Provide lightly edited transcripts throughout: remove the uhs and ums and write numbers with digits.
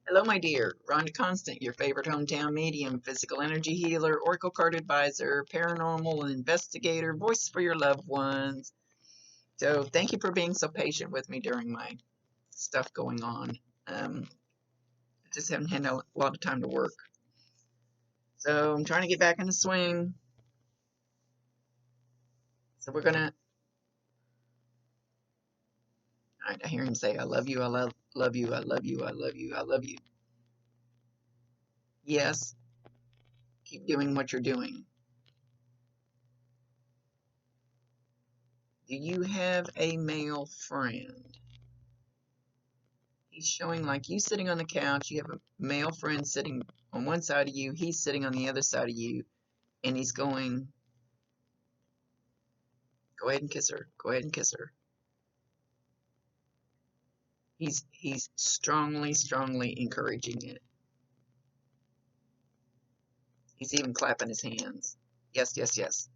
Hello, my dear. Rhonda Constant, your favorite hometown medium, physical energy healer, oracle card advisor, paranormal investigator, voice for your loved ones. So, thank you for being so patient with me during my stuff going on. I just haven't had a lot of time to work. So, I'm trying to get back in the swing. So, we're gonna. I hear him say, I love you, I love you, I love you, I love you, I love you. Yes, keep doing what you're doing. Do you have a male friend? He's showing like you sitting on the couch, you have a male friend sitting on one side of you, he's sitting on the other side of you, and he's going, go ahead and kiss her, go ahead and kiss her. He's strongly encouraging it. He's even clapping his hands. Yes, yes, yes.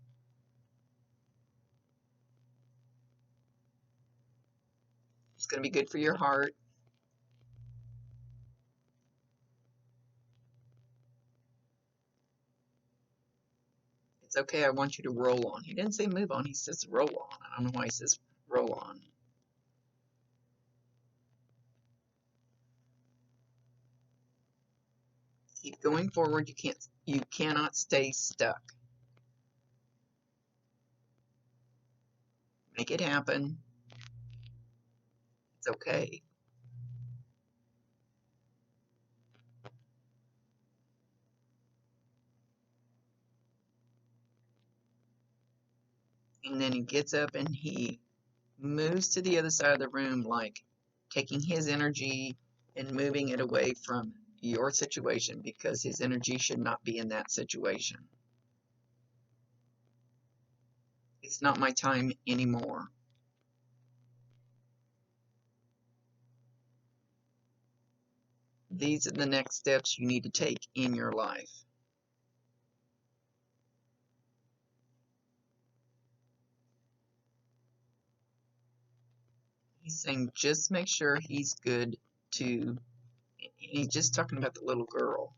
It's going to be good for your heart. It's okay, I want you to roll on. He didn't say move on, he says roll on. I don't know why he says roll on. Keep going forward. You cannot stay stuck. Make it happen. It's okay. And then he gets up and he moves to the other side of the room, like taking his energy and moving it away from your situation, because his energy should not be in that situation. It's not my time anymore. These are the next steps you need to take in your life. He's saying just make sure he's good to, he's just talking about the little girl.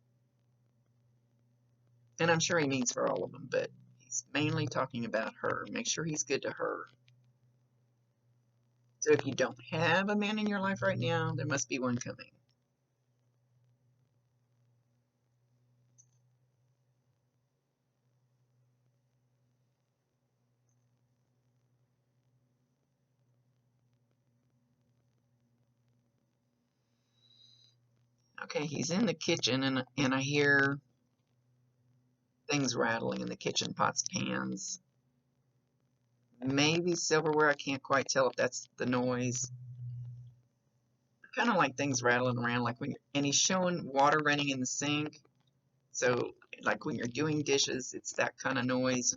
And I'm sure he means for all of them, but he's mainly talking about her. Make sure he's good to her. So if you don't have a man in your life right now, there must be one coming. Okay, he's in the kitchen, and I hear things rattling in the kitchen, pots, pans, maybe silverware. I can't quite tell if that's the noise. Kind of like things rattling around, like and he's showing water running in the sink. So, like when you're doing dishes, it's that kind of noise.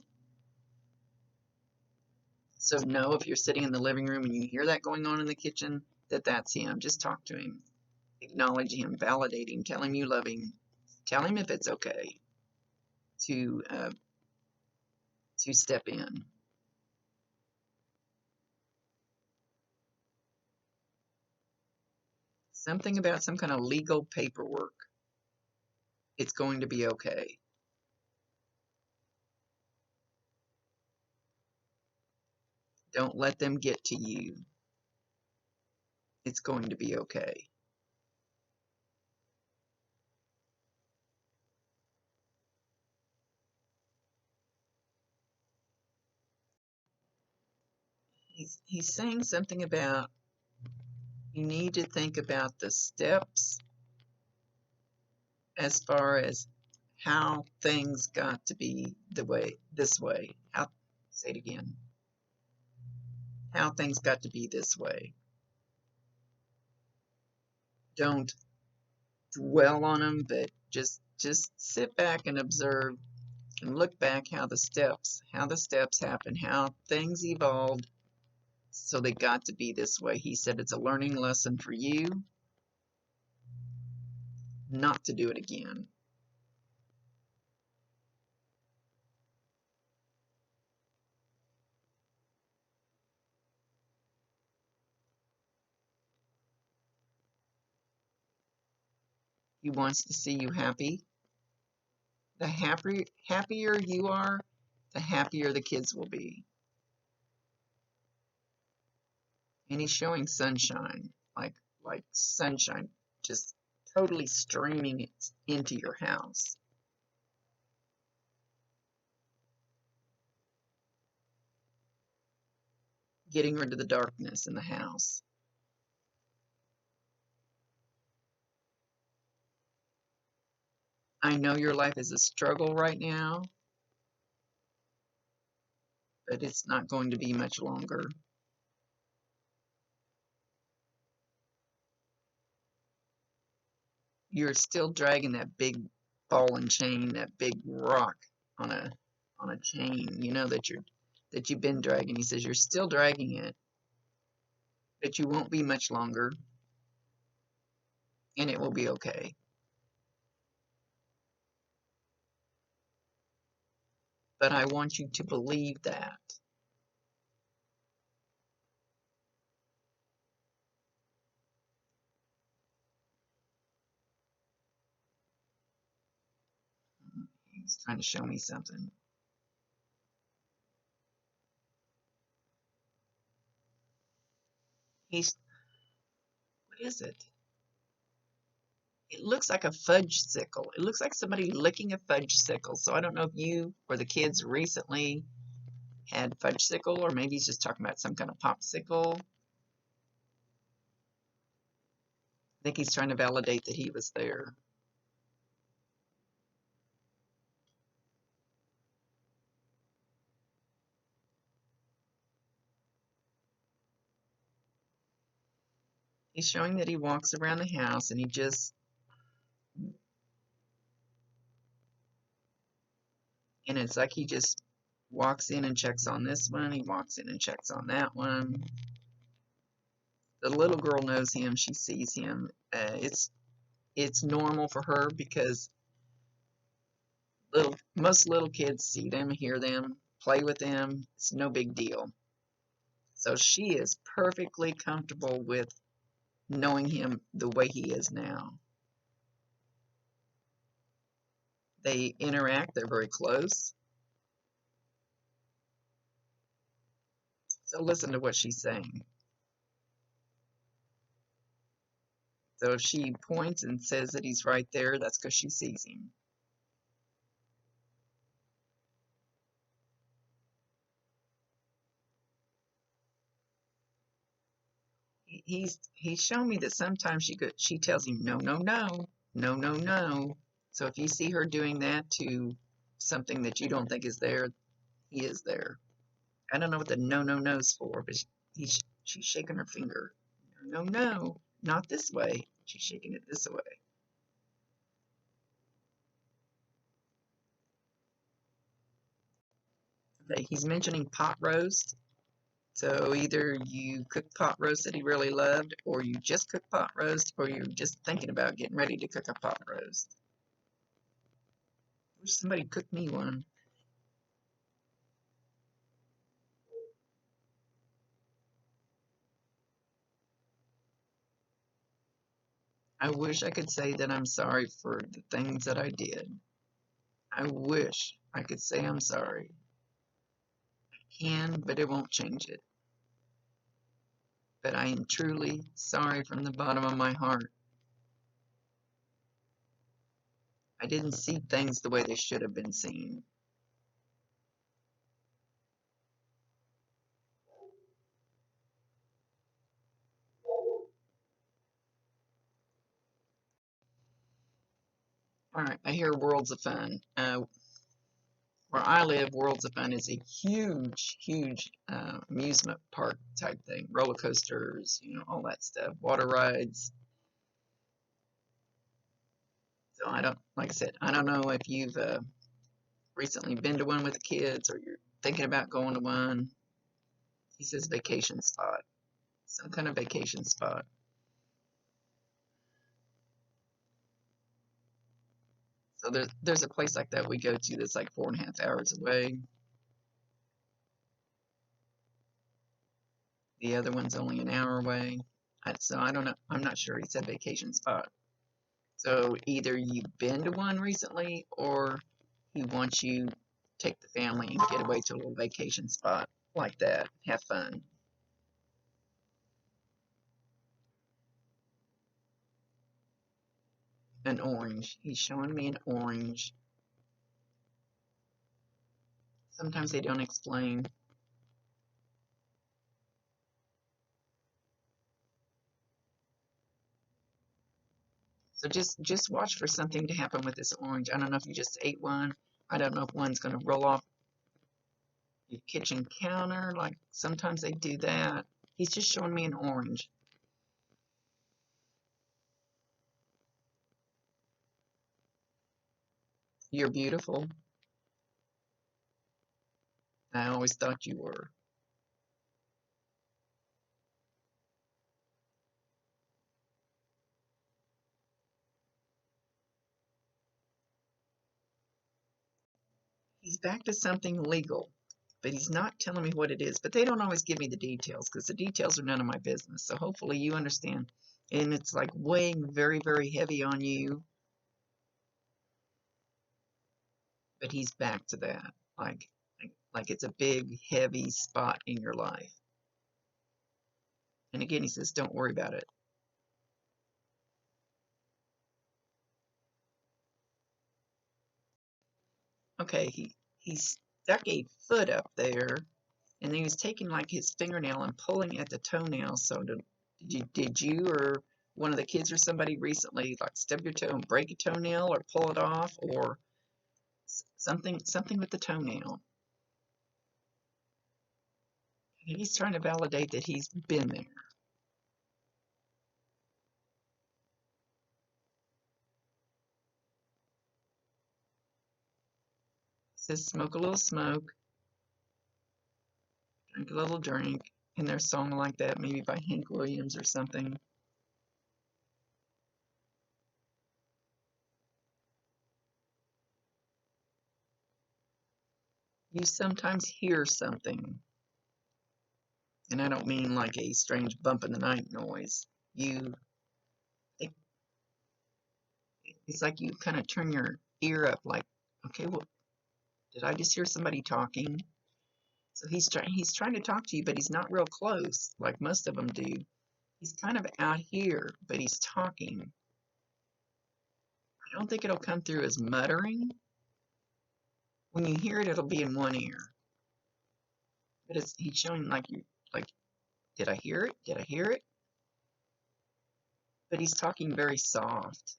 So know if you're sitting in the living room and you hear that going on in the kitchen, that's him. Just talk to him, acknowledge him, validate him, tell him you love him, tell him if it's okay to step in. Something about some kind of legal paperwork. It's going to be okay. Don't let them get to you. It's going to be okay. He's saying something about you need to think about the steps as far as how things got to be this way. Say it again. How things got to be this way. Don't dwell on them, but just sit back and observe and look back how the steps happened, how things evolved so they got to be this way. He said it's a learning lesson for you not to do it again. He wants to see you happy. The happier you are, the happier the kids will be. And he's showing sunshine, like sunshine, just totally streaming it into your house. Getting rid of the darkness in the house. I know your life is a struggle right now, but it's not going to be much longer. You're still dragging that big ball and chain, that big rock on a chain, you know, that you've been dragging. He says you're still dragging it, but you won't be much longer, and it will be okay. But I want you to believe that. He's trying to show me something. What is it? It looks like a fudge sickle. It looks like somebody licking a fudge sickle. So I don't know if you or the kids recently had fudge sickle, or maybe he's just talking about some kind of popsicle. I think he's trying to validate that he was there. He's showing that he walks around the house and it's like he just walks in and checks on this one. He walks in and checks on that one. The little girl knows him. She sees him. It's normal for her because most little kids see them, hear them, play with them. It's no big deal. So she is perfectly comfortable with knowing him the way he is now. They interact. They're very close. So listen to what she's saying. So if she points and says that he's right there, that's because she sees him. He's shown me that sometimes she tells him no, no, no, no, no, no. So if you see her doing that to something that you don't think is there, he is there. I don't know what the no, no, no's for, but she's shaking her finger. No, no, no, not this way. She's shaking it this way. Okay, he's mentioning pot roast. So either you cook pot roast that he really loved, or you just cook pot roast, or you're just thinking about getting ready to cook a pot roast. I wish somebody cooked me one. I wish I could say that I'm sorry for the things that I did. I wish I could say I'm sorry. I can, but it won't change it. But I am truly sorry from the bottom of my heart. I didn't see things the way they should have been seen. All right, I hear Worlds of Fun. Where I live, Worlds of Fun is a huge, huge amusement park type thing. Roller coasters, all that stuff. Water rides. So like I said, I don't know if you've recently been to one with the kids or you're thinking about going to one. He says vacation spot. Some kind of vacation spot. So there's a place like that we go to that's like 4.5 hours away. The other one's only an hour away. So I don't know. I'm not sure. He said vacation spot. So either you've been to one recently or he wants you to take the family and get away to a little vacation spot like that. Have fun. An orange. He's showing me an orange. Sometimes they don't explain. So just watch for something to happen with this orange. I don't know if you just ate one. I don't know if one's going to roll off your kitchen counter. Like sometimes they do that. He's just showing me an orange. You're beautiful. I always thought you were. He's back to something legal, but he's not telling me what it is. But they don't always give me the details because the details are none of my business. So hopefully you understand. And it's like weighing very, very heavy on you. But he's back to that. Like it's a big, heavy spot in your life. And again, he says, don't worry about it. Okay, he stuck a foot up there, and then he was taking like his fingernail and pulling at the toenail. So did you or one of the kids or somebody recently like stub your toe and break a toenail or pull it off or something with the toenail? And he's trying to validate that he's been there. He says smoke a little smoke, drink a little drink, and there's a song like that, maybe by Hank Williams or something. You sometimes hear something, and I don't mean like a strange bump in the night noise. It's like you kind of turn your ear up, like, okay, well, did I just hear somebody talking? So he's trying to talk to you, but he's not real close, like most of them do. He's kind of out here, but he's talking. I don't think it'll come through as muttering. When you hear it, it'll be in one ear. But he's showing like, did I hear it? Did I hear it? But he's talking very soft.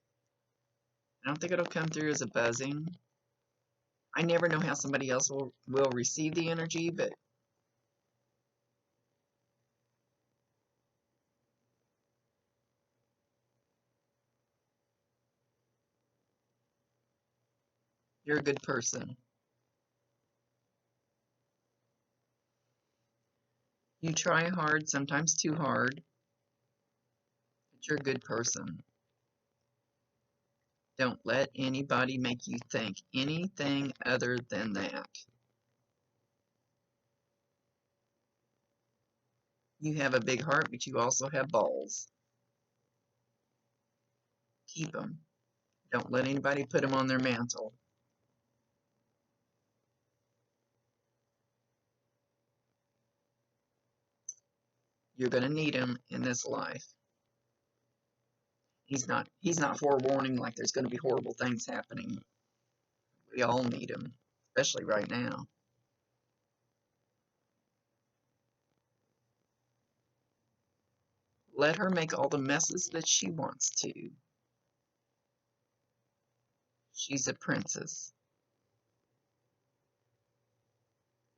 I don't think it'll come through as a buzzing. I never know how somebody else will receive the energy, but you're a good person. You try hard, sometimes too hard, but you're a good person. Don't let anybody make you think anything other than that. You have a big heart, but you also have balls. Keep them. Don't let anybody put them on their mantle. You're going to need them in this life. He's not forewarning like there's going to be horrible things happening. We all need them, especially right now. Let her make all the messes that she wants to. She's a princess.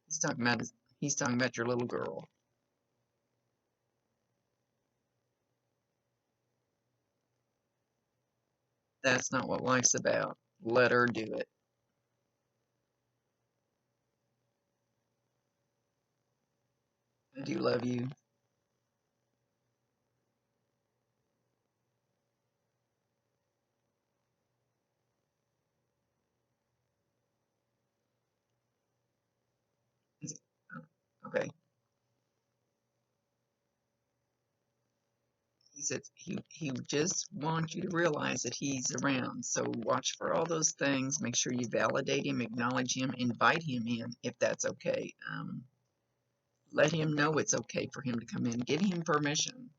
He's talking about your little girl. That's not what life's about. Let her do it. I do love you. Okay. said he just wants you to realize that he's around. So watch for all those things. Make sure you validate him, acknowledge him, invite him in if that's okay. Let him know it's okay for him to come in. Give him permission.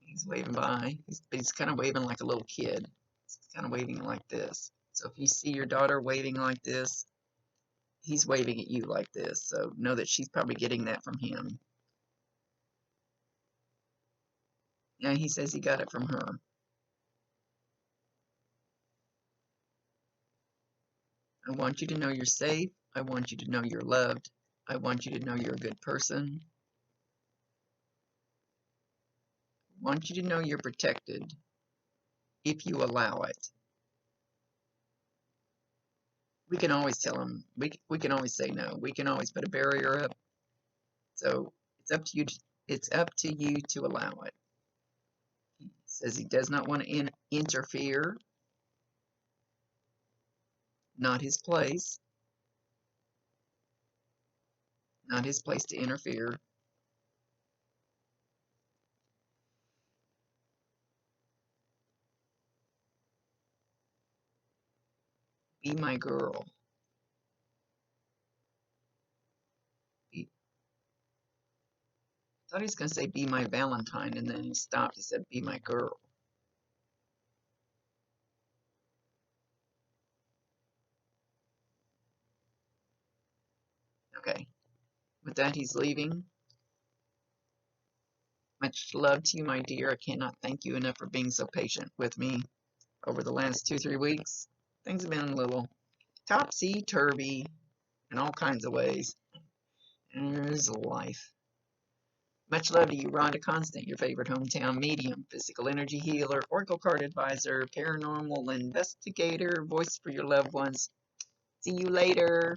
He's waving by. He's kind of waving like a little kid. He's kind of waving like this. So if you see your daughter waving like this, he's waving at you like this. So know that she's probably getting that from him. Yeah, he says he got it from her. I want you to know you're safe. I want you to know you're loved. I want you to know you're a good person. I want you to know you're protected if you allow it. We can always tell him, we can always say no. We can always put a barrier up. So it's up to you. It's up to you to allow it. He says he does not want to interfere. Not his place. Not his place to interfere. Be my girl. I thought he was going to say be my Valentine, and then he stopped. He said be my girl. Okay. With that, he's leaving. Much love to you, my dear. I cannot thank you enough for being so patient with me over the last 2-3 weeks. Things have been a little topsy-turvy in all kinds of ways. And there's life. Much love to you, Rhonda Constant, your favorite hometown medium, physical energy healer, oracle card advisor, paranormal investigator, voice for your loved ones. See you later.